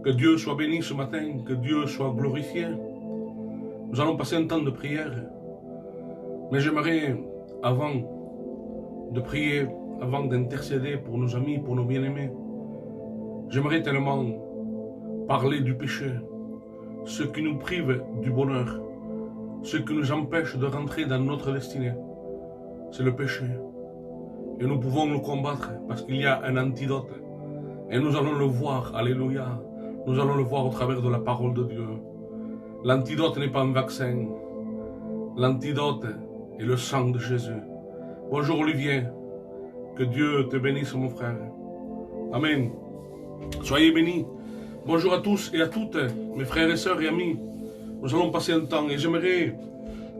Que Dieu soit béni ce matin, que Dieu soit glorifié. Nous allons passer un temps de prière. Mais j'aimerais, avant de prier, avant d'intercéder pour nos amis, pour nos bien-aimés, j'aimerais tellement parler du péché, ce qui nous prive du bonheur, ce qui nous empêche de rentrer dans notre destinée. C'est le péché. Et nous pouvons le combattre parce qu'il y a un antidote. Et nous allons le voir, alléluia. Nous allons le voir au travers de la parole de Dieu. L'antidote n'est pas un vaccin. L'antidote est le sang de Jésus. Bonjour Olivier. Que Dieu te bénisse mon frère. Amen. Soyez bénis. Bonjour à tous et à toutes, mes frères et sœurs et amis. Nous allons passer un temps et j'aimerais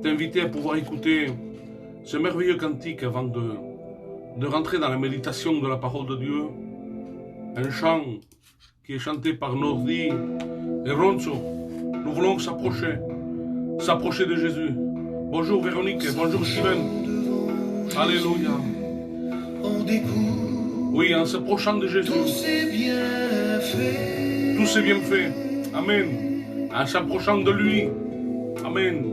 t'inviter à pouvoir écouter ce merveilleux cantique avant de rentrer dans la méditation de la parole de Dieu. Un chant qui est chanté par Nordi et Ronzo. Nous voulons s'approcher de Jésus. Bonjour Véronique, bonjour Steven. Alléluia. Oui, en s'approchant de Jésus. Tout s'est bien fait. Amen. En s'approchant de lui. Amen.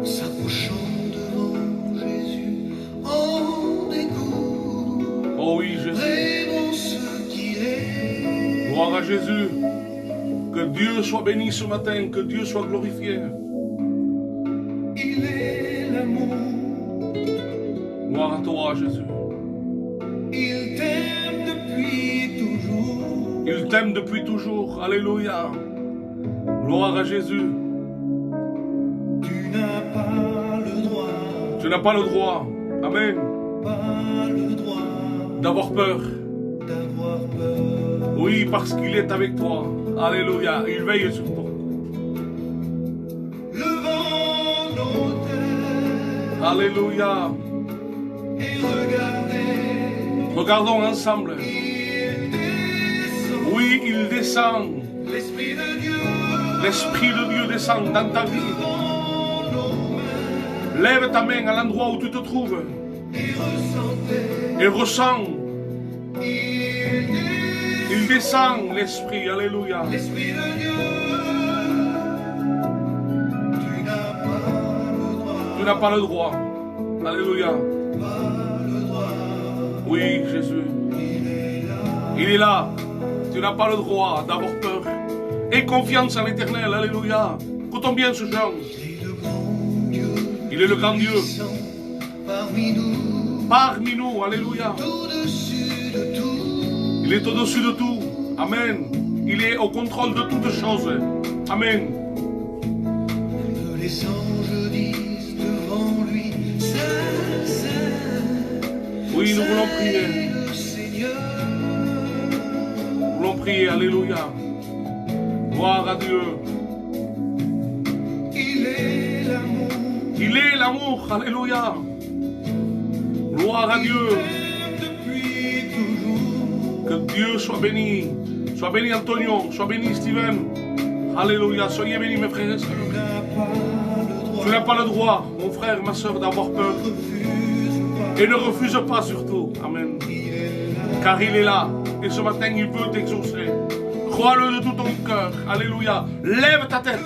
S'approchant devant Jésus, on découvre. Oh oui, Jésus. Vraiment ce qu'il est. Gloire à Jésus. Que Dieu soit béni ce matin, que Dieu soit glorifié. Il est l'amour. Gloire à toi, Jésus. Il t'aime depuis toujours. Il t'aime depuis toujours. Alléluia. Gloire à Jésus. Tu n'as pas le droit. Tu n'as pas le droit. Amen. Pas le droit D'avoir peur. d'avoir peur. Oui, parce qu'il est avec toi. Alléluia. Il veille sur toi. Levons nos têtes Alléluia. et regardez. Regardons ensemble. Il descend. Oui, il descend. L'Esprit de Dieu. L'Esprit de Dieu descend dans ta vie. Dans nos mains. Lève ta main à l'endroit où tu te trouves Et ressentez. et ressens. Il Il descend, l'Esprit. Alléluia. L'Esprit de Dieu. Tu n'as pas le droit. Tu n'as pas le droit. Alléluia. Pas le droit. Oui, Jésus. Il est là. Il est là. Tu n'as pas le droit d'avoir peur. Aie confiance en l'Éternel. Alléluia. Écoutons bien ce chant. Il est le grand Dieu. Il est le grand Dieu. Puissant parmi nous. Parmi nous. Alléluia. Au-dessus de tout. Il est au-dessus de tout. Amen. Il est au contrôle de toutes choses. Amen. Que les anges disent devant lui. Saint, Saint. Oui, nous voulons Saint prier. est le Seigneur. Nous voulons prier. Alléluia. Gloire à Dieu. Il est l'amour. Il est l'amour. Alléluia. Gloire à Dieu. Depuis toujours. Que Dieu soit béni. Sois béni Antonio. Sois béni Steven. Alléluia. Soyez bénis mes frères et sœurs. Tu n'as pas le droit, mon frère, ma soeur, d'avoir peur. Et ne refuse pas surtout. Amen. Car il est là. Et ce matin, il veut t'exaucer. Crois-le de tout ton cœur. Alléluia. Lève ta tête.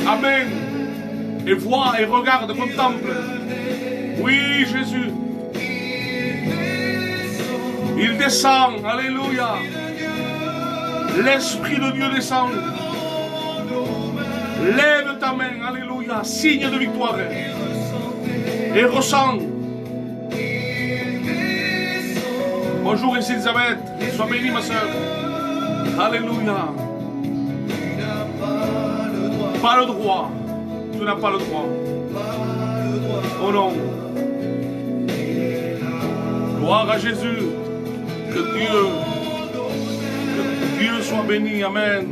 Amen. Et vois et regarde, contemple. Oui, Jésus. Il descend. Alléluia. L'Esprit de Dieu descend. Lève ta main. Alléluia. Signe de victoire. Et ressens. Bonjour, ici Elisabeth. Sois bénie, ma soeur. Alléluia. Pas le droit. Tu n'as pas le droit. Oh non. Gloire à Jésus. Que Dieu soit béni. Amen.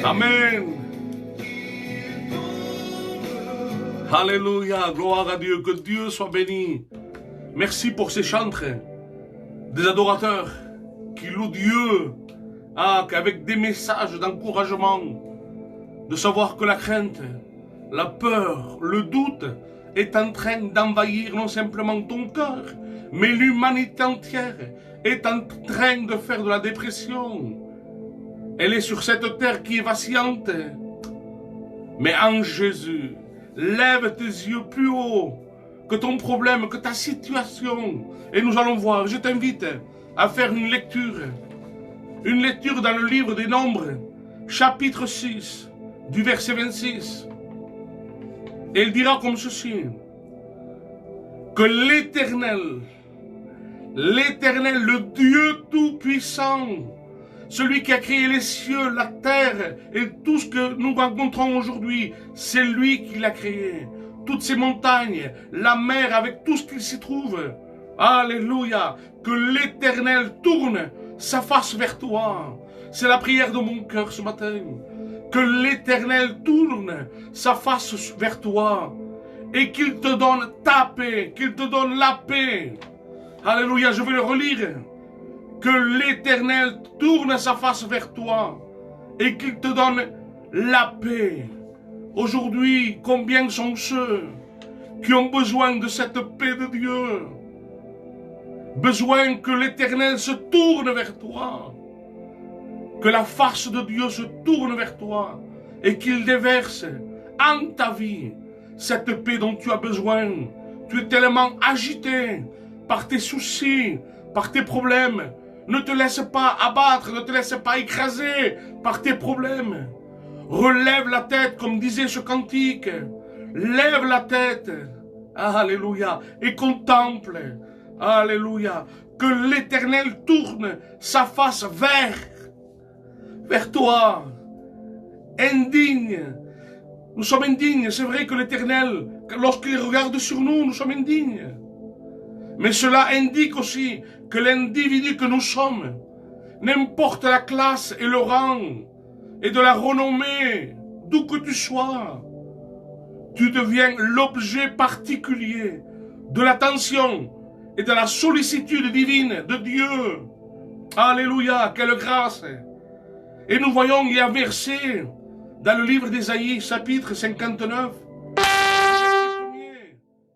Amen. Alléluia. Gloire à Dieu. Que Dieu soit béni. Merci pour ces chantres, des adorateurs qui louent Dieu, avec des messages d'encouragement, de savoir que la crainte, la peur, le doute est en train d'envahir non simplement ton cœur, mais l'humanité entière. est en train de faire de la dépression. Elle est sur cette terre qui est vacillante. Mais en Jésus, lève tes yeux plus haut que ton problème, que ta situation. Et nous allons voir. Je t'invite à faire une lecture dans le livre des Nombres, chapitre 6, du verset 26. Et il dira comme ceci, que l'Éternel, le Dieu Tout-Puissant, celui qui a créé les cieux, la terre et tout ce que nous rencontrons aujourd'hui, c'est lui qui l'a créé. Toutes ces montagnes, la mer avec tout ce qu'il s'y trouve. Alléluia. Que l'Éternel tourne sa face vers toi. C'est la prière de mon cœur ce matin. Que l'Éternel tourne sa face vers toi et qu'il te donne ta paix, qu'il te donne la paix. Alléluia, je vais le relire. Que l'Éternel tourne sa face vers toi et qu'il te donne la paix. Aujourd'hui, combien sont ceux qui ont besoin de cette paix de Dieu? Besoin que l'Éternel se tourne vers toi. Que la face de Dieu se tourne vers toi et qu'il déverse en ta vie cette paix dont tu as besoin. Tu es tellement agité par tes soucis, par tes problèmes. Ne te laisse pas abattre, ne te laisse pas écraser par tes problèmes. Relève la tête, comme disait ce cantique. Lève la tête. Alléluia. Et contemple. Alléluia. Que l'Éternel tourne sa face vers toi. Indigne. Nous sommes indignes. C'est vrai que l'Éternel, lorsqu'il regarde sur nous, nous sommes indignes. Mais cela indique aussi que l'individu que nous sommes, n'importe la classe et le rang et de la renommée, d'où que tu sois, tu deviens l'objet particulier de l'attention et de la sollicitude divine de Dieu. Alléluia, quelle grâce! Et nous voyons, il y a un verset dans le livre d'Ésaïe, chapitre 59,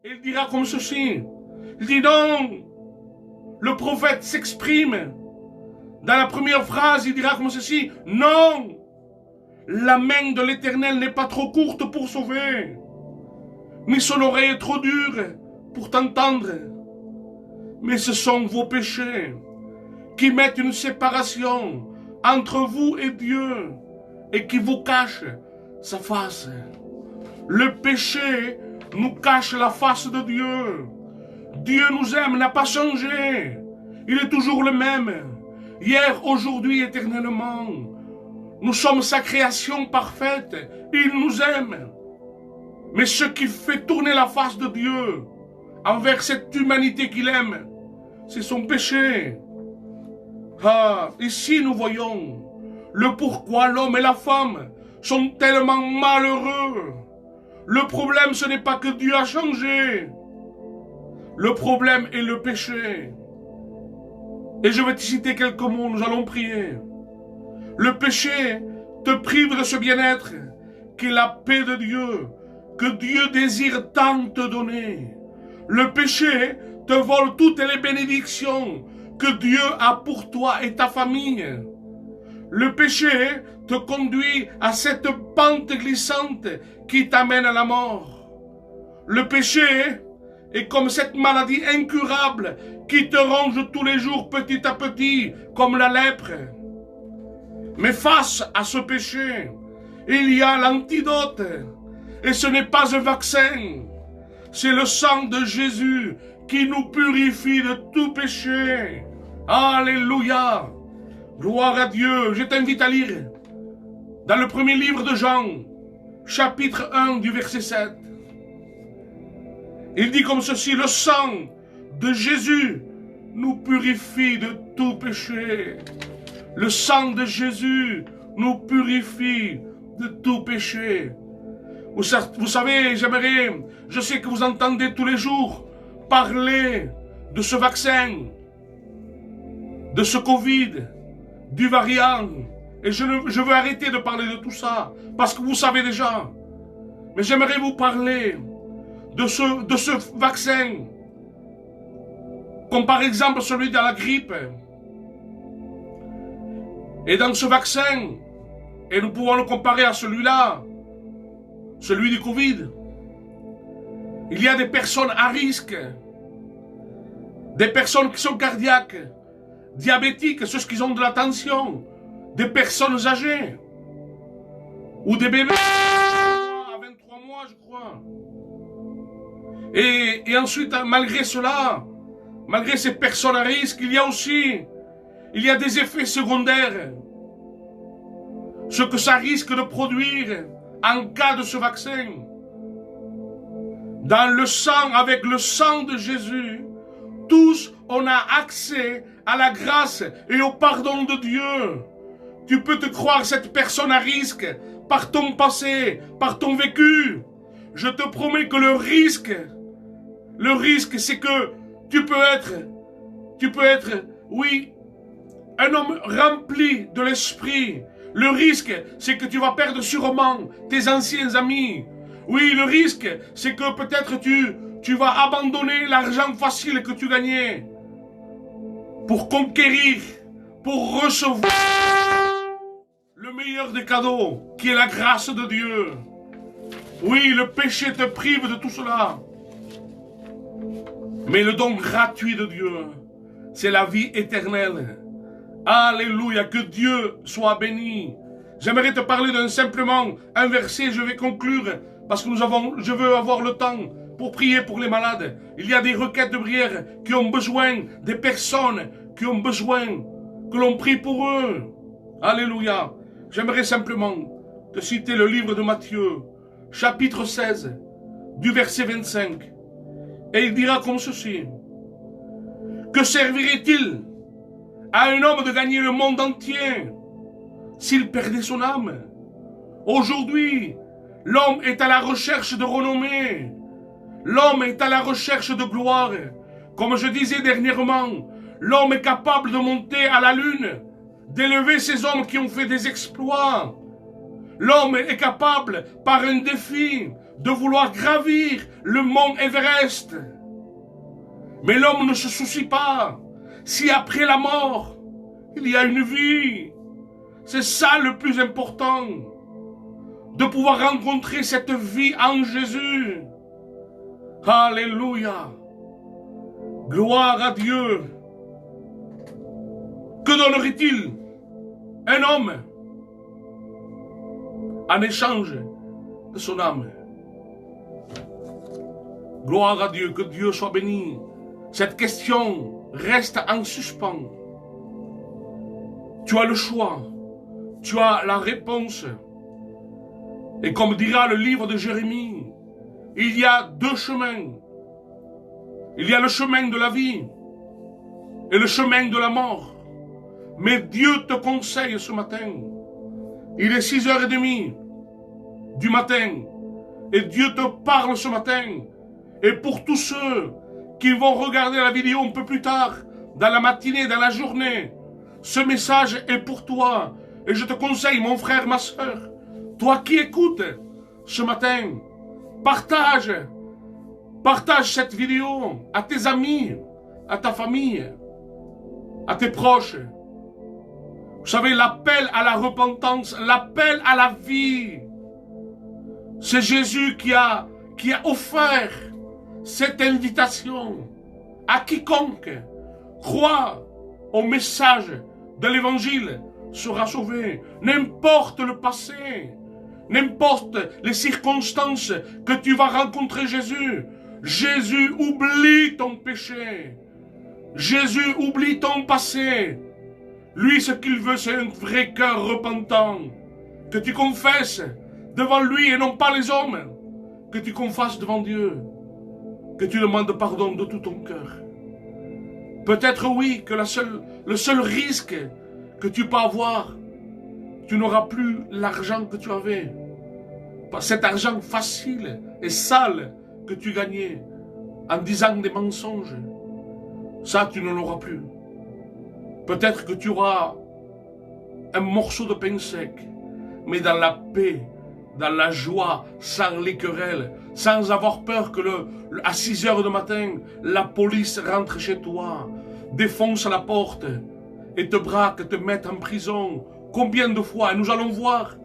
et il dira comme ceci. Il dit non, le prophète s'exprime. Dans la première phrase, il dira comme ceci, non, la main de l'Éternel n'est pas trop courte pour sauver, ni son oreille est trop dure pour t'entendre. Mais ce sont vos péchés qui mettent une séparation entre vous et Dieu et qui vous cachent sa face. Le péché nous cache la face de Dieu. Dieu nous aime, n'a pas changé. Il est toujours le même. Hier, aujourd'hui, éternellement. Nous sommes sa création parfaite. Il nous aime. Mais ce qui fait tourner la face de Dieu envers cette humanité qu'il aime, c'est son péché. Ici nous voyons le pourquoi l'homme et la femme sont tellement malheureux. Le problème, ce n'est pas que Dieu a changé. Le problème est le péché. Et je vais te citer quelques mots, nous allons prier. Le péché te prive de ce bien-être qui est la paix de Dieu, que Dieu désire tant te donner. Le péché te vole toutes les bénédictions que Dieu a pour toi et ta famille. Le péché te conduit à cette pente glissante qui t'amène à la mort. Le péché est comme cette maladie incurable qui te ronge tous les jours petit à petit, comme la lèpre. Mais face à ce péché, il y a l'antidote. Et ce n'est pas un vaccin. C'est le sang de Jésus qui nous purifie de tout péché. Alléluia. Gloire à Dieu. Je t'invite à lire dans le premier livre de Jean, chapitre 1 du verset 7. Il dit comme ceci, le sang de Jésus nous purifie de tout péché. Le sang de Jésus nous purifie de tout péché. Vous savez, je sais que vous entendez tous les jours parler de ce vaccin, de ce Covid, du variant. Et je veux arrêter de parler de tout ça, parce que vous savez déjà. Mais j'aimerais vous parler de ce vaccin comme par exemple celui de la grippe. Et dans ce vaccin, et nous pouvons le comparer à celui-là, celui du Covid, il y a des personnes à risque, des personnes qui sont cardiaques, diabétiques, ceux qui ont de la tension, des personnes âgées, ou des bébés à 23 mois, je crois. Et ensuite, malgré cela, malgré ces personnes à risque, il y a des effets secondaires. Ce que ça risque de produire en cas de ce vaccin. Dans le sang, avec le sang de Jésus, tous on a accès à la grâce et au pardon de Dieu. Tu peux te croire cette personne à risque par ton passé, par ton vécu. Je te promets que le risque c'est que tu peux être, oui, un homme rempli de l'esprit. Le risque, c'est que tu vas perdre sûrement tes anciens amis. Oui, le risque, c'est que peut-être tu vas abandonner l'argent facile que tu gagnais pour conquérir, pour recevoir le meilleur des cadeaux, qui est la grâce de Dieu. Oui, le péché te prive de tout cela. Mais le don gratuit de Dieu, c'est la vie éternelle. Alléluia, que Dieu soit béni. J'aimerais te parler simplement un verset, je vais conclure, parce que je veux avoir le temps pour prier pour les malades. Il y a des requêtes de prière qui ont besoin, des personnes qui ont besoin que l'on prie pour eux. Alléluia. J'aimerais simplement te citer le livre de Matthieu, chapitre 16, du verset 25. Et il dira comme ceci: que servirait-il à un homme de gagner le monde entier s'il perdait son âme? Aujourd'hui, l'homme est à la recherche de renommée. L'homme est à la recherche de gloire. Comme je disais dernièrement, l'homme est capable de monter à la lune, d'élever ces hommes qui ont fait des exploits. L'homme est capable, par un défi, de vouloir gravir le mont Everest. Mais l'homme ne se soucie pas si après la mort, il y a une vie. C'est ça le plus important, de pouvoir rencontrer cette vie en Jésus. Alléluia. Gloire à Dieu. Que donnerait-il un homme en échange de son âme? Gloire à Dieu, que Dieu soit béni. Cette question reste en suspens. Tu as le choix, tu as la réponse. Et comme dira le livre de Jérémie, il y a deux chemins. Il y a le chemin de la vie et le chemin de la mort. Mais Dieu te conseille ce matin. Il est 6h30 du matin. Et Dieu te parle ce matin. Et pour tous ceux qui vont regarder la vidéo un peu plus tard, dans la matinée, dans la journée, ce message est pour toi. Et je te conseille, mon frère, ma soeur, toi qui écoutes ce matin, partage cette vidéo à tes amis, à ta famille, à tes proches. Vous savez, l'appel à la repentance, l'appel à la vie, c'est Jésus qui a offert cette invitation à quiconque croit au message de l'évangile sera sauvé. N'importe le passé, n'importe les circonstances que tu vas rencontrer Jésus, Jésus oublie ton péché. Jésus oublie ton passé. Lui, ce qu'il veut, c'est un vrai cœur repentant. Que tu confesses devant lui et non pas les hommes. Que tu confesses devant Dieu. Que tu demandes pardon de tout ton cœur. Peut-être oui, que le seul risque que tu peux avoir, tu n'auras plus l'argent que tu avais. Cet argent facile et sale que tu gagnais en disant des mensonges. Ça, tu ne l'auras plus. Peut-être que tu auras un morceau de pain sec, mais dans la paix dans la joie, sans les querelles, sans avoir peur que à 6 heures du matin, la police rentre chez toi, défonce la porte et te braque, te mette en prison. Combien de fois? Et nous allons voir,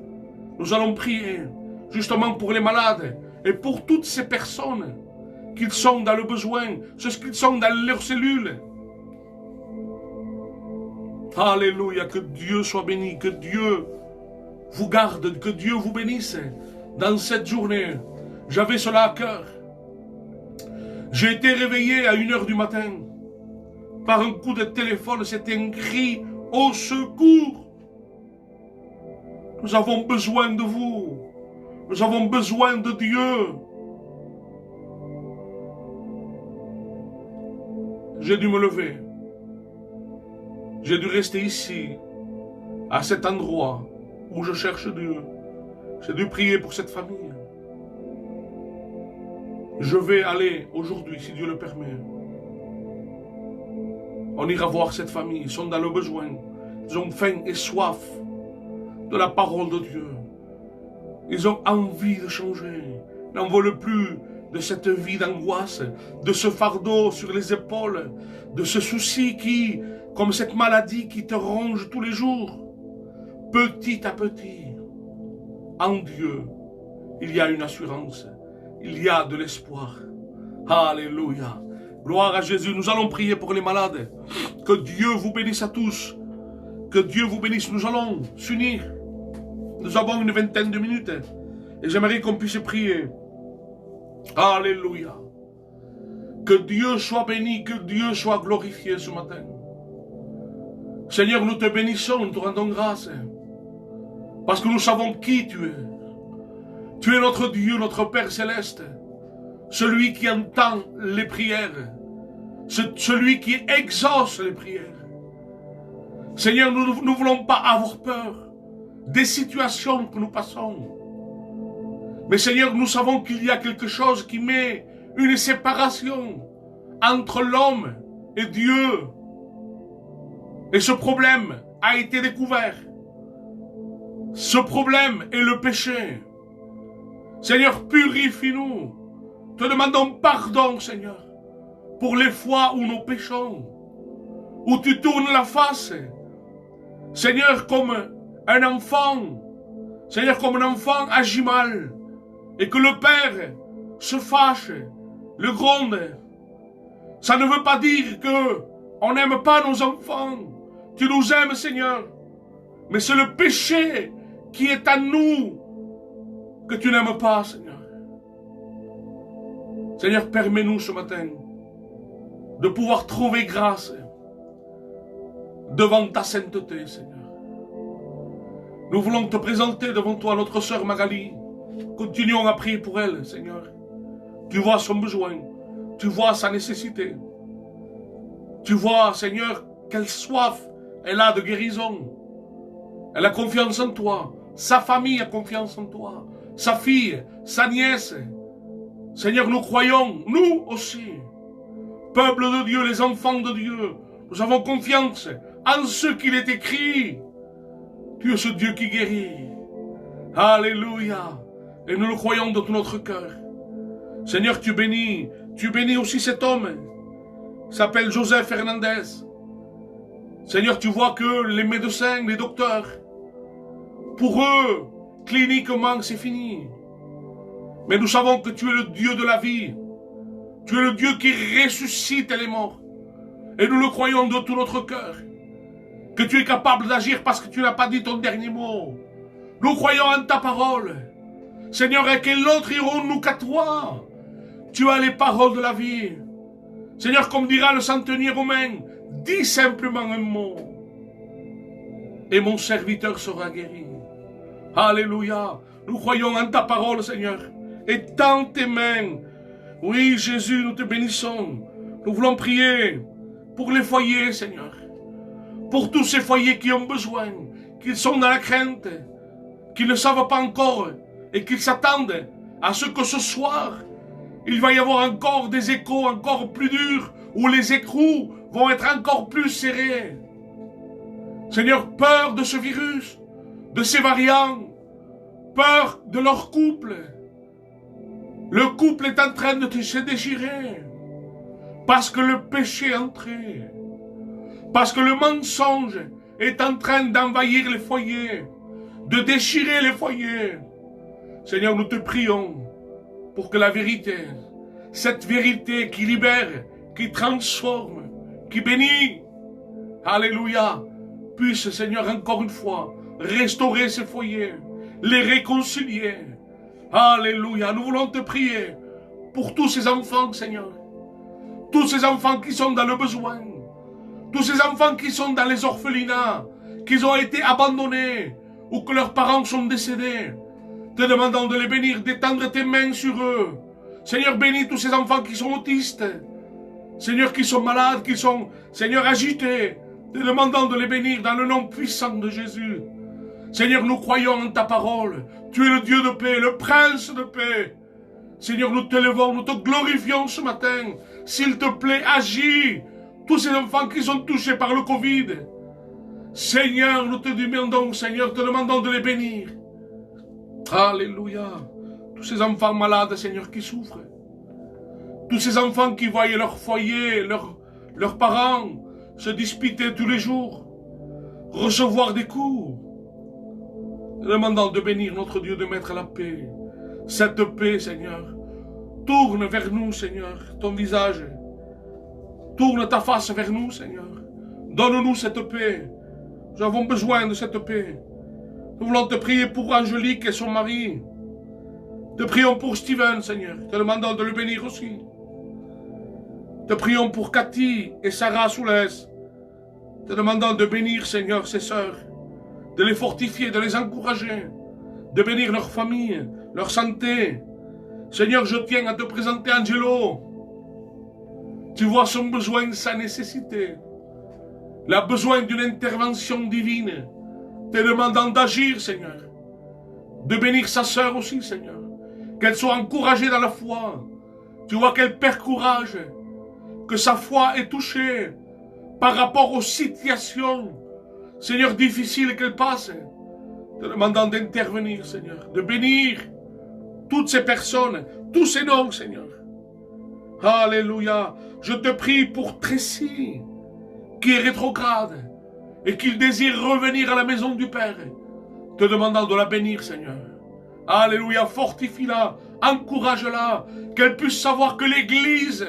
nous allons prier, justement pour les malades et pour toutes ces personnes qui sont dans le besoin, ceux qui sont dans leurs cellules. Alléluia, que Dieu soit béni, que Dieu vous garde, que Dieu vous bénisse dans cette journée. J'avais cela à cœur. J'ai été réveillé à 1h du matin par un coup de téléphone, c'était un cri au secours. Nous avons besoin de vous. Nous avons besoin de Dieu. J'ai dû me lever. J'ai dû rester ici, à cet endroit où je cherche Dieu. J'ai dû prier pour cette famille. Je vais aller aujourd'hui, si Dieu le permet. On ira voir cette famille. Ils sont dans le besoin. Ils ont faim et soif de la parole de Dieu. Ils ont envie de changer. Ils n'en veulent plus de cette vie d'angoisse, de ce fardeau sur les épaules, de ce souci qui, comme cette maladie qui te ronge tous les jours. Petit à petit, en Dieu, il y a une assurance, il y a de l'espoir. Alléluia. Gloire à Jésus. Nous allons prier pour les malades. Que Dieu vous bénisse à tous. Que Dieu vous bénisse. Nous allons s'unir. Nous avons une vingtaine de minutes. Et j'aimerais qu'on puisse prier. Alléluia. Que Dieu soit béni, que Dieu soit glorifié ce matin. Seigneur, nous te bénissons, nous te rendons grâce. Parce que nous savons qui tu es. Tu es notre Dieu, notre Père céleste. Celui qui entend les prières. Celui qui exauce les prières. Seigneur, nous ne voulons pas avoir peur des situations que nous passons. Mais Seigneur, nous savons qu'il y a quelque chose qui met une séparation entre l'homme et Dieu. Et ce problème a été découvert. Ce problème est le péché. Seigneur, purifie-nous. Te demandons pardon, Seigneur, pour les fois où nous péchons, où tu tournes la face. Seigneur, comme un enfant, Seigneur, comme un enfant agit mal, et que le Père se fâche, le gronde. Ça ne veut pas dire que on n'aime pas nos enfants. Tu nous aimes, Seigneur. Mais c'est le péché qui est à nous que tu n'aimes pas, Seigneur. Seigneur, permets-nous ce matin de pouvoir trouver grâce devant ta sainteté, Seigneur. Nous voulons te présenter devant toi notre sœur Magali. Continuons à prier pour elle, Seigneur. Tu vois son besoin. Tu vois sa nécessité. Tu vois, Seigneur, quelle soif elle a de guérison. Elle a confiance en toi. Sa famille a confiance en toi. Sa fille, sa nièce. Seigneur, nous croyons, nous aussi. Peuple de Dieu, les enfants de Dieu, nous avons confiance en ce qu'il est écrit. Tu es ce Dieu qui guérit. Alléluia. Et nous le croyons de tout notre cœur. Seigneur, tu bénis aussi cet homme. Il s'appelle Joseph Hernandez. Seigneur, tu vois que les médecins, les docteurs, pour eux, cliniquement, c'est fini. Mais nous savons que tu es le Dieu de la vie. Tu es le Dieu qui ressuscite les morts. Et nous le croyons de tout notre cœur. Que tu es capable d'agir parce que tu n'as pas dit ton dernier mot. Nous croyons en ta parole. Seigneur, et quel autre irons-nous qu'à toi? Tu as les paroles de la vie. Seigneur, comme dira le centenier romain, dis simplement un mot. Et mon serviteur sera guéri. Alléluia. Nous croyons en ta parole, Seigneur. Et dans tes mains. Oui, Jésus, nous te bénissons. Nous voulons prier pour les foyers, Seigneur. Pour tous ces foyers qui ont besoin, qui sont dans la crainte, qui ne savent pas encore et qui s'attendent à ce que ce soir, il va y avoir encore des échos encore plus durs, où les écrous vont être encore plus serrés. Seigneur, peur de ce virus, de ces variants, peur de leur couple. Le couple est en train de se déchirer. Parce que le péché est entré. Parce que le mensonge est en train d'envahir les foyers. De déchirer les foyers. Seigneur, nous te prions pour que la vérité, cette vérité qui libère, qui transforme, qui bénit, alléluia, puisse, Seigneur, encore une fois, restaurer ces foyers, les réconcilier. Alléluia, nous voulons te prier pour tous ces enfants, Seigneur. Tous ces enfants qui sont dans le besoin. Tous ces enfants qui sont dans les orphelinats, qui ont été abandonnés ou que leurs parents sont décédés. Te demandons de les bénir, d'étendre tes mains sur eux. Seigneur, bénis tous ces enfants qui sont autistes. Seigneur, qui sont malades, qui sont, Seigneur, agités. Te demandons de les bénir dans le nom puissant de Jésus. Seigneur, nous croyons en ta parole. Tu es le Dieu de paix, le prince de paix. Seigneur, nous te levons, nous te glorifions ce matin. S'il te plaît, agis. Tous ces enfants qui sont touchés par le Covid. Seigneur, nous te demandons, Seigneur, te demandons de les bénir. Alléluia. Tous ces enfants malades, Seigneur, qui souffrent. Tous ces enfants qui voient leur foyer, leurs parents se disputer tous les jours. Recevoir des coups. Demandant de bénir notre Dieu, de mettre la paix. Cette paix, Seigneur. Tourne vers nous, Seigneur, ton visage. Tourne ta face vers nous, Seigneur. Donne-nous cette paix. Nous avons besoin de cette paix. Nous voulons te prier pour Angélique et son mari. Te prions pour Steven, Seigneur. Te demandons de le bénir aussi. Te prions pour Cathy et Sarah Soulès. Te demandons de bénir, Seigneur, ses sœurs. De les fortifier, de les encourager. De bénir leur famille, leur santé. Seigneur, je tiens à te présenter Angelo. Tu vois son besoin, sa nécessité. Il a besoin d'une intervention divine. Te demandant d'agir, Seigneur. De bénir sa sœur aussi, Seigneur. Qu'elle soit encouragée dans la foi. Tu vois qu'elle perd courage. Que sa foi est touchée par rapport aux situations, Seigneur, difficiles qu'elle passe. Te demandant d'intervenir, Seigneur. De bénir toutes ces personnes, tous ces noms, Seigneur. Alléluia. Je te prie pour Tracy, qui est rétrograde et qui désire revenir à la maison du Père. Te demandant de la bénir, Seigneur. Alléluia. Fortifie-la, encourage-la, qu'elle puisse savoir que l'Église,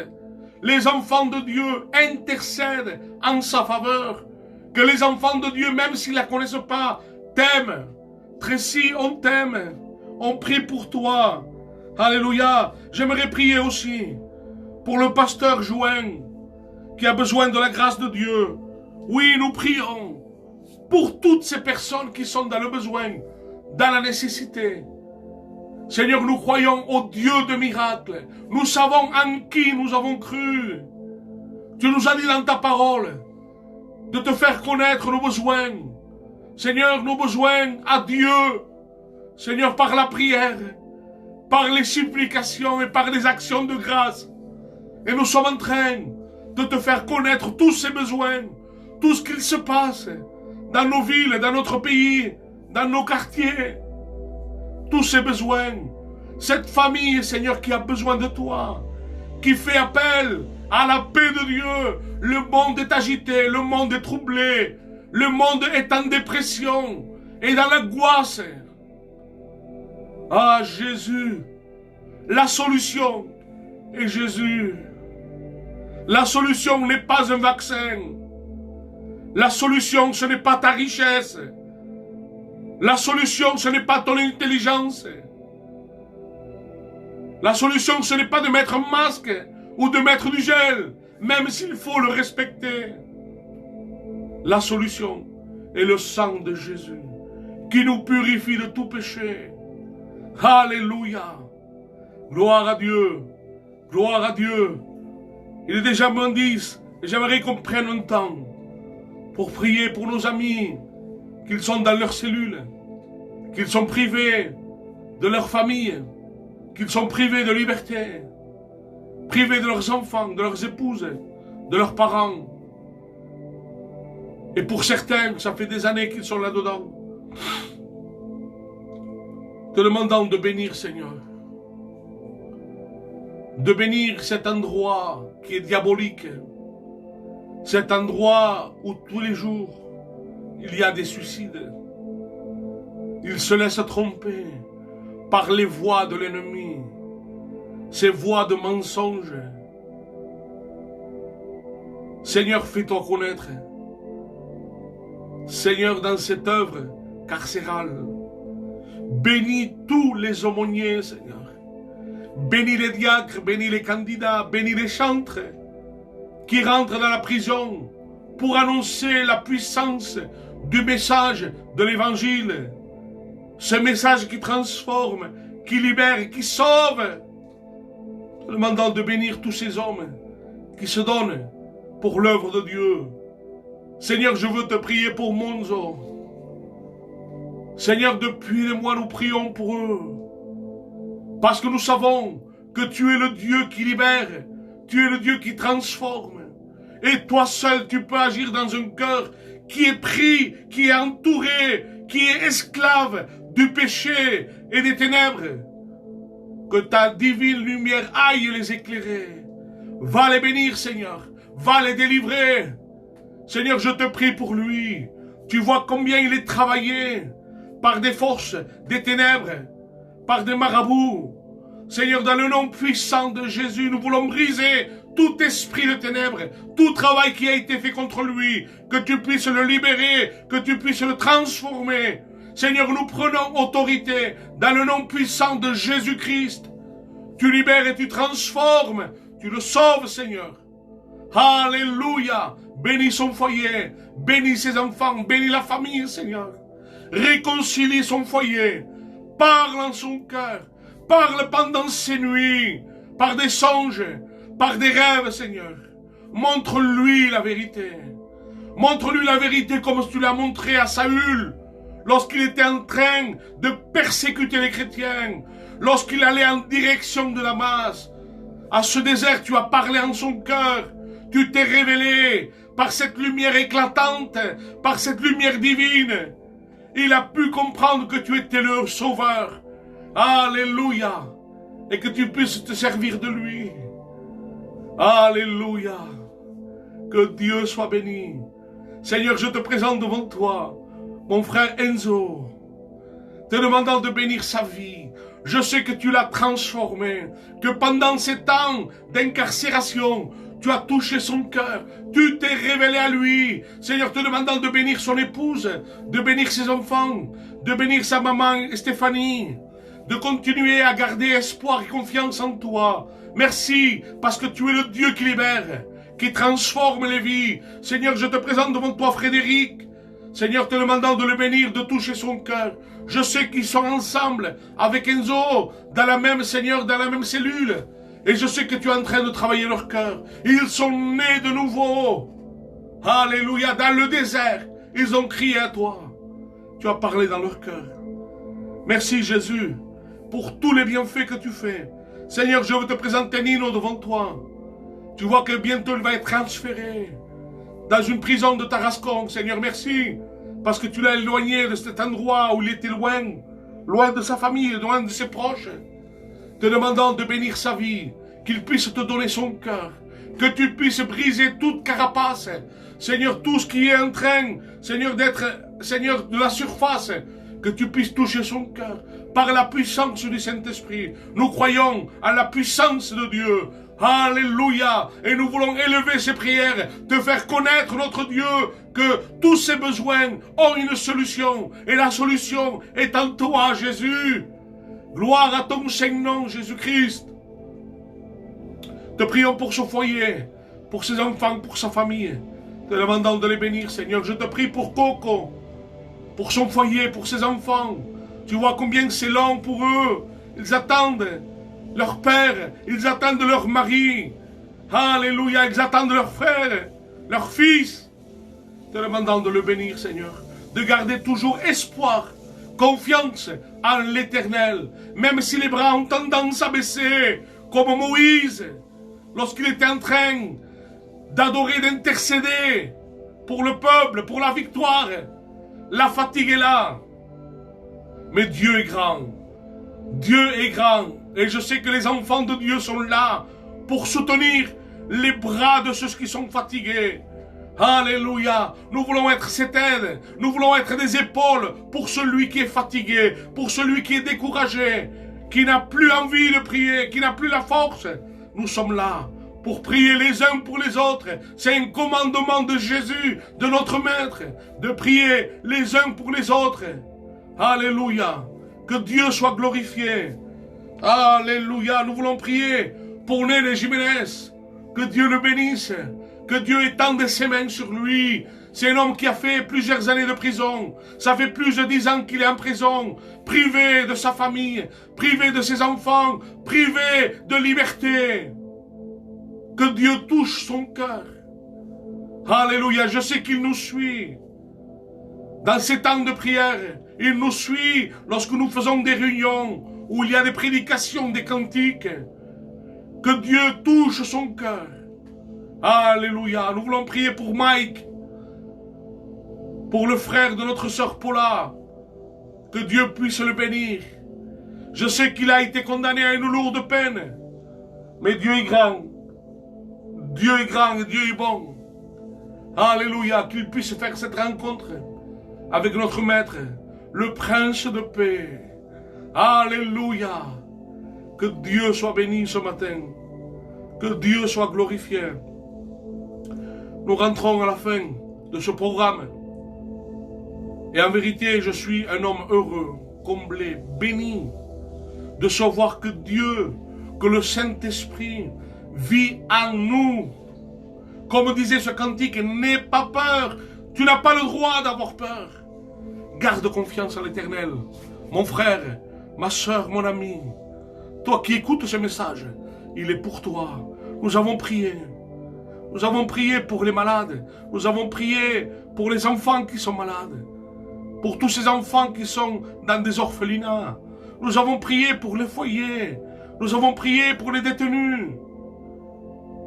les enfants de Dieu intercèdent en sa faveur. Que les enfants de Dieu, même s'ils ne la connaissent pas, t'aiment. Tracy, on t'aime. On prie pour toi. Alléluia. J'aimerais prier aussi pour le pasteur Join, qui a besoin de la grâce de Dieu. Oui, nous prions pour toutes ces personnes qui sont dans le besoin, dans la nécessité. Seigneur, nous croyons au Dieu de miracles. Nous savons en qui nous avons cru. Tu nous as dit dans ta parole de te faire connaître nos besoins. Seigneur, nos besoins à Dieu. Seigneur, par la prière, par les supplications et par les actions de grâce. Et nous sommes en train de te faire connaître tous ces besoins, tout ce qu'il se passe dans nos villes, dans notre pays, dans nos quartiers. Tous ces besoins. Cette famille, Seigneur, qui a besoin de toi, qui fait appel à la paix de Dieu. Le monde est agité, le monde est troublé, le monde est en dépression et dans l'angoisse. Ah, Jésus, la solution est Jésus. La solution n'est pas un vaccin. La solution, ce n'est pas ta richesse. La solution, ce n'est pas ton intelligence. La solution, ce n'est pas de mettre un masque ou de mettre du gel, même s'il faut le respecter. La solution est le sang de Jésus, qui nous purifie de tout péché. Alléluia. Gloire à Dieu. Gloire à Dieu. Il est déjà moins 10 et j'aimerais qu'on prenne un temps pour prier pour nos amis, qu'ils sont dans leur cellule, qu'ils sont privés de leur famille, qu'ils sont privés de liberté, privés de leurs enfants, de leurs épouses, de leurs parents. Et pour certains, ça fait des années qu'ils sont là-dedans. te demandant de bénir, Seigneur. De bénir cet endroit qui est diabolique. Cet endroit où tous les jours, il y a des suicides. Ils se laissent tromper par les voix de l'ennemi. Ces voix de mensonges. Seigneur, fais-toi connaître. Seigneur, dans cette œuvre carcérale, bénis tous les aumôniers, Seigneur. Bénis les diacres, bénis les candidats, bénis les chantres qui rentrent dans la prison pour annoncer la puissance du message de l'Évangile. Ce message qui transforme, qui libère, qui sauve. Te demandant de bénir tous ces hommes qui se donnent pour l'œuvre de Dieu. Seigneur, je veux te prier pour Monzo. Seigneur, depuis des mois, nous prions pour eux. Parce que nous savons que tu es le Dieu qui libère, tu es le Dieu qui transforme. Et toi seul, tu peux agir dans un cœur qui est pris, qui est entouré, qui est esclave du péché et des ténèbres. Que ta divine lumière aille les éclairer. Va les bénir, Seigneur. Va les délivrer. Seigneur, je te prie pour lui. Tu vois combien il est travaillé par des forces, des ténèbres, par des marabouts. Seigneur, dans le nom puissant de Jésus, nous voulons briser tout esprit de ténèbres, tout travail qui a été fait contre lui, que tu puisses le libérer, que tu puisses le transformer. Seigneur, nous prenons autorité dans le nom puissant de Jésus-Christ. Tu libères et tu transformes, tu le sauves, Seigneur. Alléluia. Bénis son foyer, bénis ses enfants, bénis la famille, Seigneur. Réconcilie son foyer. Parle en son cœur. Parle pendant ces nuits, par des songes, par des rêves, Seigneur. Montre-lui la vérité. Montre-lui la vérité comme tu l'as montré à Saül, lorsqu'il était en train de persécuter les chrétiens, lorsqu'il allait en direction de Damas. À ce désert, tu as parlé en son cœur. Tu t'es révélé par cette lumière éclatante, par cette lumière divine. Il a pu comprendre que tu étais le sauveur. Alléluia. Et que tu puisses te servir de lui. Alléluia. Que Dieu soit béni. Seigneur, je te présente devant toi mon frère Enzo, te demandant de bénir sa vie. Je sais que tu l'as transformé, que pendant ces temps d'incarcération, tu as touché son cœur, tu t'es révélé à lui. Seigneur, te demandant de bénir son épouse, de bénir ses enfants, de bénir sa maman Stéphanie, de continuer à garder espoir et confiance en toi. Merci, parce que tu es le Dieu qui libère, qui transforme les vies. Seigneur, je te présente devant toi Frédéric. Seigneur, te demandant de le bénir, de toucher son cœur. Je sais qu'ils sont ensemble avec Enzo, dans la même, Seigneur, dans la même cellule. Et je sais que tu es en train de travailler leur cœur. Ils sont nés de nouveau. Alléluia, dans le désert, ils ont crié à toi. Tu as parlé dans leur cœur. Merci Jésus, pour tous les bienfaits que tu fais. Seigneur, je veux te présenter Nino devant toi. Tu vois que bientôt il va être transféré dans une prison de Tarascon. Seigneur, merci, parce que tu l'as éloigné de cet endroit où il était loin, loin de sa famille, loin de ses proches. Te demandant de bénir sa vie, qu'il puisse te donner son cœur, que tu puisses briser toute carapace. Seigneur, tout ce qui est en train, Seigneur, d'être, Seigneur, de la surface, que tu puisses toucher son cœur par la puissance du Saint-Esprit. Nous croyons à la puissance de Dieu. Alléluia. Et nous voulons élever ces prières, te faire connaître notre Dieu, que tous ses besoins ont une solution. Et la solution est en toi, Jésus. Gloire à ton Saint-Nom, Jésus-Christ. Te prions pour ce foyer, pour ses enfants, pour sa famille, te demandant de les bénir, Seigneur. Je te prie pour Coco, pour son foyer, pour ses enfants. Tu vois combien c'est long pour eux. Ils attendent leur père, ils attendent leur mari. Alléluia, ils attendent leur frère, leur fils. Te demandant de le bénir, Seigneur. De garder toujours espoir, confiance en l'Éternel. Même si les bras ont tendance à baisser, comme Moïse, lorsqu'il était en train d'adorer, d'intercéder pour le peuple, pour la victoire. La fatigue est là. Mais Dieu est grand. Dieu est grand et je sais que les enfants de Dieu sont là pour soutenir les bras de ceux qui sont fatigués. Alléluia. Nous voulons être cette aide. Nous voulons être des épaules pour celui qui est fatigué, pour celui qui est découragé, qui n'a plus envie de prier, qui n'a plus la force. Nous sommes là pour prier les uns pour les autres. C'est un commandement de Jésus, de notre Maître, de prier les uns pour les autres. Alléluia. Que Dieu soit glorifié. Alléluia. Nous voulons prier pour Néné Jiménez. Que Dieu le bénisse. Que Dieu étende ses mains sur lui. C'est un homme qui a fait plusieurs années de prison. Ça fait plus de 10 ans qu'il est en prison. Privé de sa famille. Privé de ses enfants. Privé de liberté. Que Dieu touche son cœur. Alléluia. Je sais qu'il nous suit. Dans ces temps de prière, il nous suit lorsque nous faisons des réunions où il y a des prédications, des cantiques. Que Dieu touche son cœur. Alléluia. Nous voulons prier pour Mike, pour le frère de notre sœur Paula. Que Dieu puisse le bénir. Je sais qu'il a été condamné à une lourde peine. Mais Dieu est grand. Dieu est grand et Dieu est bon. Alléluia. Qu'il puisse faire cette rencontre avec notre Maître, le Prince de paix. Alléluia. Que Dieu soit béni ce matin. Que Dieu soit glorifié. Nous rentrons à la fin de ce programme. Et en vérité, je suis un homme heureux, comblé, béni de savoir que Dieu, que le Saint-Esprit vit en nous. Comme disait ce cantique, n'aie pas peur. Tu n'as pas le droit d'avoir peur. Garde confiance en l'Éternel. Mon frère, ma soeur, mon ami, toi qui écoutes ce message, il est pour toi. Nous avons prié. Nous avons prié pour les malades. Nous avons prié pour les enfants qui sont malades. Pour tous ces enfants qui sont dans des orphelinats. Nous avons prié pour les foyers. Nous avons prié pour les détenus.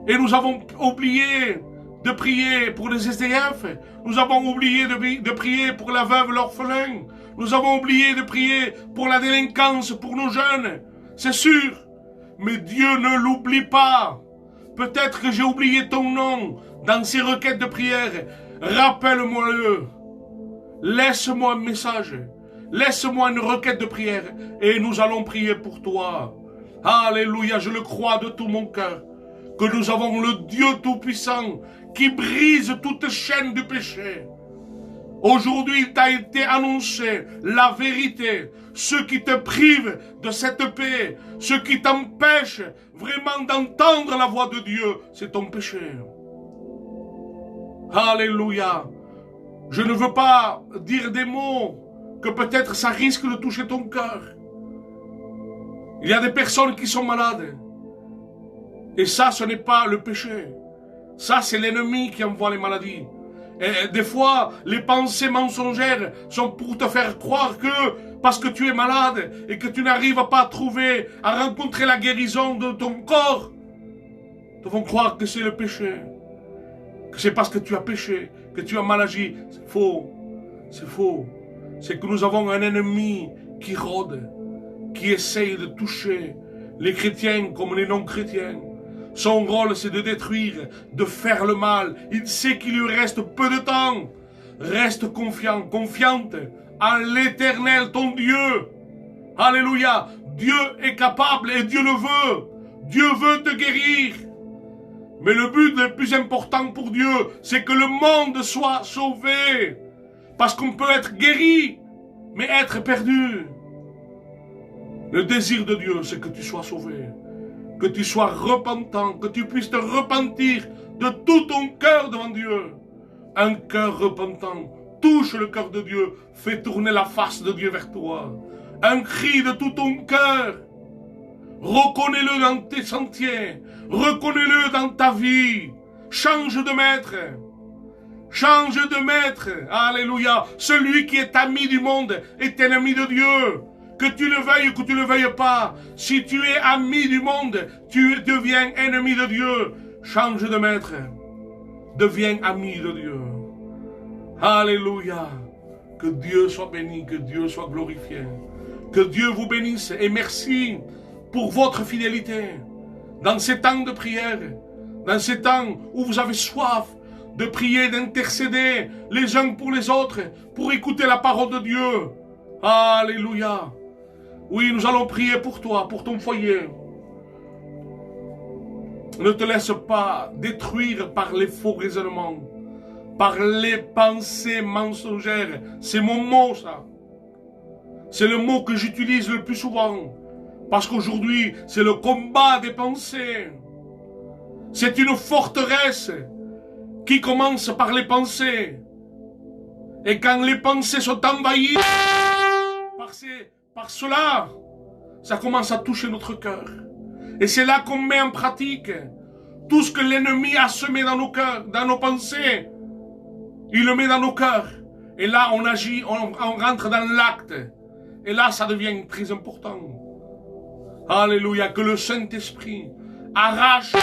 Et nous avons oublié de prier pour les SDF. Nous avons oublié de prier pour la veuve, l'orphelin. Nous avons oublié de prier pour la délinquance, pour nos jeunes. C'est sûr. Mais Dieu ne l'oublie pas. Peut-être que j'ai oublié ton nom dans ces requêtes de prière. Rappelle-moi-le. Laisse-moi un message. Laisse-moi une requête de prière. Et nous allons prier pour toi. Alléluia, je le crois de tout mon cœur. Que nous avons le Dieu Tout-Puissant qui brise toute chaîne du péché. Aujourd'hui, il t'a été annoncé la vérité. Ce qui te prive de cette paix, ce qui t'empêche vraiment d'entendre la voix de Dieu, c'est ton péché. Alléluia. Je ne veux pas dire des mots que peut-être ça risque de toucher ton cœur. Il y a des personnes qui sont malades. Et ça, ce n'est pas le péché. Ça, c'est l'ennemi qui envoie les maladies. Et des fois, les pensées mensongères sont pour te faire croire que, parce que tu es malade et que tu n'arrives pas à rencontrer la guérison de ton corps, te font croire que c'est le péché. Que c'est parce que tu as péché, que tu as mal agi. C'est faux. C'est faux. C'est que nous avons un ennemi qui rôde, qui essaye de toucher les chrétiens comme les non-chrétiens. Son rôle, c'est de détruire, de faire le mal. Il sait qu'il lui reste peu de temps. Reste confiant, confiante en l'Éternel, ton Dieu. Alléluia. Dieu est capable et Dieu le veut. Dieu veut te guérir. Mais le but le plus important pour Dieu, c'est que le monde soit sauvé. Parce qu'on peut être guéri, mais être perdu. Le désir de Dieu, c'est que tu sois sauvé. Que tu sois repentant, que tu puisses te repentir de tout ton cœur devant Dieu. Un cœur repentant touche le cœur de Dieu, fait tourner la face de Dieu vers toi. Un cri de tout ton cœur. Reconnais-le dans tes sentiers, reconnais-le dans ta vie. Change de maître. Change de maître. Alléluia. Celui qui est ami du monde est ennemi de Dieu. Que tu le veuilles ou que tu ne le veuilles pas, si tu es ami du monde, tu deviens ennemi de Dieu. Change de maître. Deviens ami de Dieu. Alléluia. Que Dieu soit béni, que Dieu soit glorifié. Que Dieu vous bénisse et merci pour votre fidélité. Dans ces temps de prière, dans ces temps où vous avez soif de prier, d'intercéder les uns pour les autres, pour écouter la parole de Dieu. Alléluia. Oui, nous allons prier pour toi, pour ton foyer. Ne te laisse pas détruire par les faux raisonnements, par les pensées mensongères. C'est mon mot, ça. C'est le mot que j'utilise le plus souvent. Parce qu'aujourd'hui, c'est le combat des pensées. C'est une forteresse qui commence par les pensées. Et quand les pensées sont envahies par cela, ça commence à toucher notre cœur. Et c'est là qu'on met en pratique tout ce que l'ennemi a semé dans nos cœurs, dans nos pensées. Il le met dans nos cœurs. Et là, on agit, on rentre dans l'acte. Et là, ça devient très important. Alléluia, que le Saint-Esprit arrache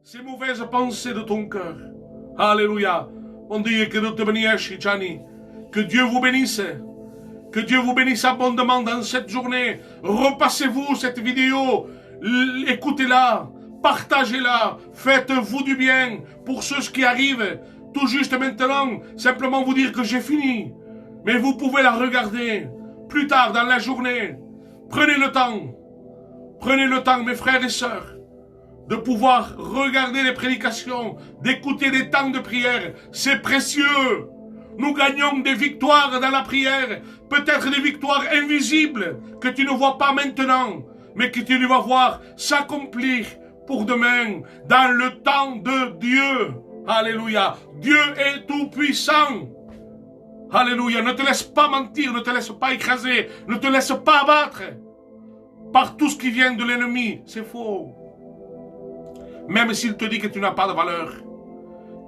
ces mauvaises pensées de ton cœur. Alléluia. Mon Dieu, que Dieu te bénisse, Chani. Que Dieu vous bénisse. Que Dieu vous bénisse abondamment dans cette journée. Repassez-vous cette vidéo. Écoutez-la. Partagez-la. Faites-vous du bien pour ceux qui arrivent. Tout juste maintenant, simplement vous dire que j'ai fini. Mais vous pouvez la regarder plus tard dans la journée. Prenez le temps, mes frères et sœurs, de pouvoir regarder les prédications, d'écouter des temps de prière. C'est précieux. Nous gagnons des victoires dans la prière, peut-être des victoires invisibles que tu ne vois pas maintenant, mais que tu vas voir s'accomplir pour demain, dans le temps de Dieu. Alléluia. Dieu est tout puissant. Alléluia. Ne te laisse pas mentir, ne te laisse pas écraser, ne te laisse pas abattre par tout ce qui vient de l'ennemi. C'est faux. Même s'il te dit que tu n'as pas de valeur,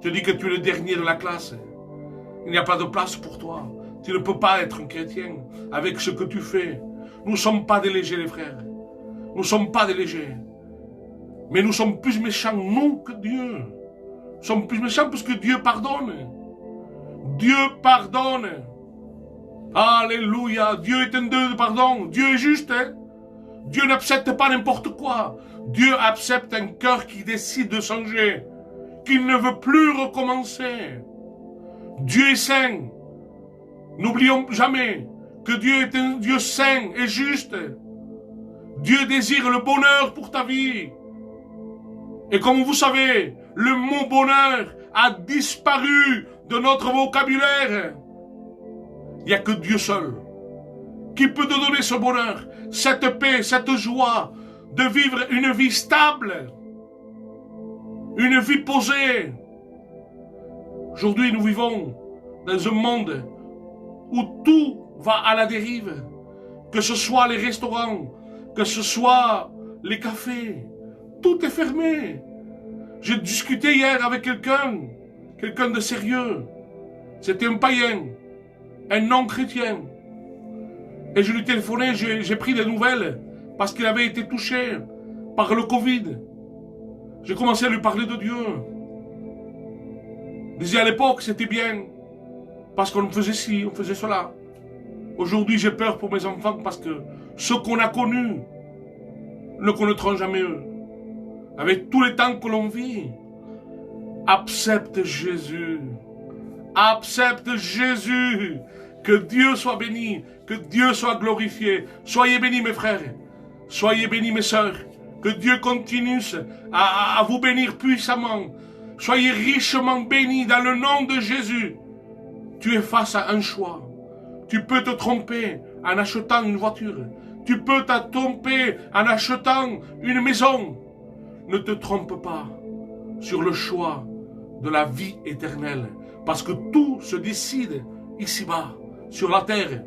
te dit que tu es le dernier de la classe, il n'y a pas de place pour toi. Tu ne peux pas être un chrétien avec ce que tu fais. Nous ne sommes pas des légers, les frères. Nous ne sommes pas des légers. Mais nous sommes plus méchants, nous, que Dieu. Nous sommes plus méchants parce que Dieu pardonne. Dieu pardonne. Alléluia. Dieu est un Dieu de pardon. Dieu est juste. Hein? Dieu n'accepte pas n'importe quoi. Dieu accepte un cœur qui décide de changer. Qui ne veut plus recommencer. Dieu est saint. N'oublions jamais que Dieu est un Dieu saint et juste. Dieu désire le bonheur pour ta vie. Et comme vous savez, le mot bonheur a disparu de notre vocabulaire. Il n'y a que Dieu seul qui peut te donner ce bonheur, cette paix, cette joie de vivre une vie stable, une vie posée. Aujourd'hui, nous vivons dans un monde où tout va à la dérive, que ce soit les restaurants, que ce soit les cafés, tout est fermé. J'ai discuté hier avec quelqu'un de sérieux. C'était un païen, un non-chrétien. Et je lui téléphonais, j'ai pris des nouvelles parce qu'il avait été touché par le Covid. J'ai commencé à lui parler de Dieu. Il disait à l'époque, c'était bien, parce qu'on faisait ci, on faisait cela. Aujourd'hui, j'ai peur pour mes enfants parce que ce qu'on a connu ne connaîtront jamais eux. Avec tous les temps que l'on vit, accepte Jésus. Accepte Jésus. Que Dieu soit béni, que Dieu soit glorifié. Soyez bénis mes frères, soyez bénis mes sœurs. Que Dieu continue à vous bénir puissamment. Soyez richement bénis dans le nom de Jésus. Tu es face à un choix. Tu peux te tromper en achetant une voiture. Tu peux te tromper en achetant une maison. Ne te trompe pas sur le choix de la vie éternelle. Parce que tout se décide ici-bas, sur la terre.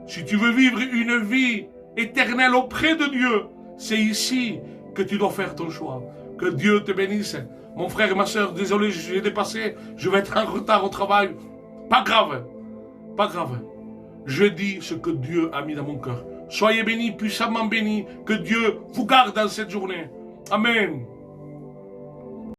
Si tu veux vivre une vie éternelle auprès de Dieu, c'est ici que tu dois faire ton choix. Que Dieu te bénisse. Mon frère et ma soeur, désolé, j'ai dépassé, je vais être en retard au travail. Pas grave, pas grave. Je dis ce que Dieu a mis dans mon cœur. Soyez bénis, puissamment bénis, que Dieu vous garde dans cette journée. Amen.